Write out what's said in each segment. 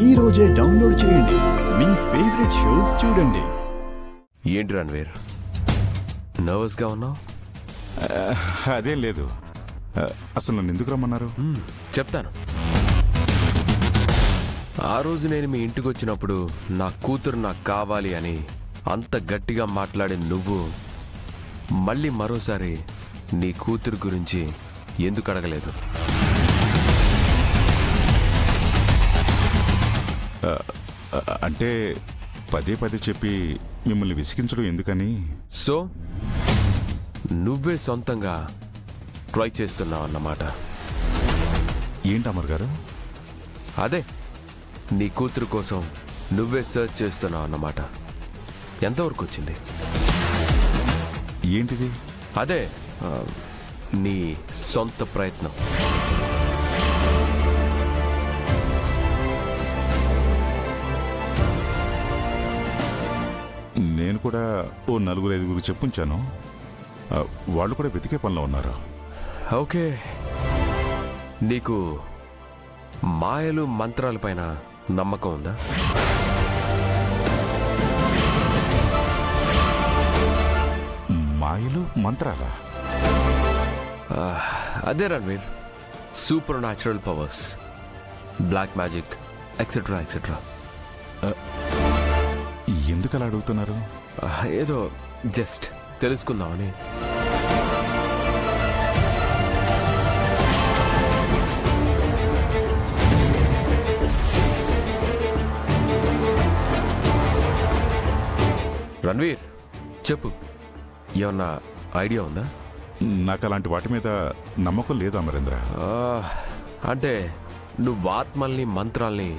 ఈ రోజే డౌన్లోడ్ చేయండి. మీ ఫేవరెట్ షోస్ చూడండి. ఏంటి రణ్వీర్, నర్వస్గా ఉన్నావు? అదేం లేదు. అసలు నన్ను ఎందుకు రమ్మన్నారు? చెప్తాను. ఆ రోజు నేను మీ ఇంటికి వచ్చినప్పుడు నా కూతురు నాకు కావాలి అని అంత గట్టిగా మాట్లాడిన నువ్వు మళ్ళీ మరోసారి నీ కూతురు గురించి ఎందుకు అడగలేదు? అంటే పదే పదే చెప్పి మిమ్మల్ని విసిగించడం ఎందుకని. సో నువ్వే సొంతంగా ట్రై చేస్తున్నావు అన్నమాట. ఏంటి అమర్ గారు? అదే, నీ కూతురు కోసం నువ్వే సర్చ్ చేస్తున్నావు అన్నమాట. ఎంతవరకు వచ్చింది? ఏంటిది? అదే నీ సొంత ప్రయత్నం. నేను కూడా ఓ 4-5 చెప్పుంచాను. వాళ్ళు కూడా వెతికే పనిలో ఉన్నారు. ఓకే, నీకు మాయలు మంత్రాలపైన నమ్మకం ఉందా? మాయలు మంత్రాలా? అదే Ranveer, supernatural powers, black magic etcetera etcetera. ఎందుకు అలా అడుగుతున్నారు? ఏదో జస్ట్ తెలుసుకుందామని. రణ్వీర్ చెప్పు, ఏమన్నా ఐడియా ఉందా? నాకు అలాంటి వాటి మీద నమ్మకం లేదు అమరేంద్ర. అంటే నువ్వు ఆత్మల్ని మంత్రాల్ని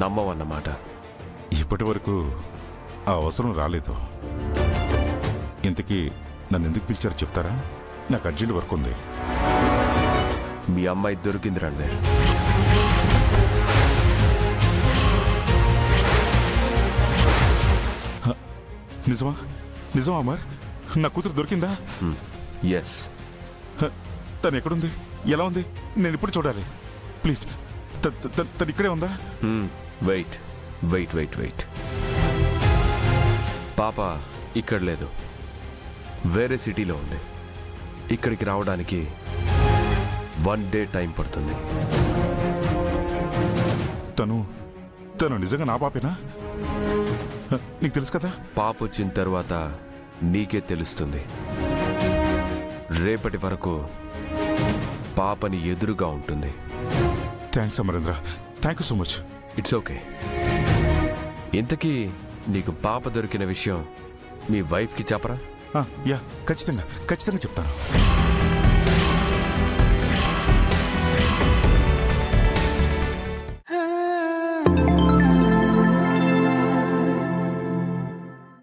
నమ్మవన్నమాట. ఇప్పటి వరకు ఆ అవసరం రాలేదు. ఇంతకీ నన్ను ఎందుకు పిలిచారో చెప్తారా? నాకు అర్జెంట్ వర్క్ ఉంది. మీ అమ్మాయి దొరికింది రణ్వీర్. నిజమా? నిజమా అమర్? నా కూతురు దొరికిందా? ఎస్. తను ఎక్కడుంది? ఎలా ఉంది? నేను ఇప్పుడు చూడాలి ప్లీజ్. తను ఇక్కడే ఉందా? Wait wait wait wait. పాప ఇక్కడ లేదు, వేరే సిటీలో ఉంది. ఇక్కడికి రావడానికి 1 డే టైం పడుతుంది. తను నిజంగా నా పాపేనా? నీకు తెలుసు కదా? పాప వచ్చిన తర్వాత నీకే తెలుస్తుంది. రేపటి వరకు పాపని ఎదురుగా ఉంటుంది. Thanks Amarendra, thank you so much. It's okay. ఇంతకీ నీకు పాప దొరికిన విషయం మీ వైఫ్కి చెప్పరా? యా, ఖచ్చితంగా చెప్తాను.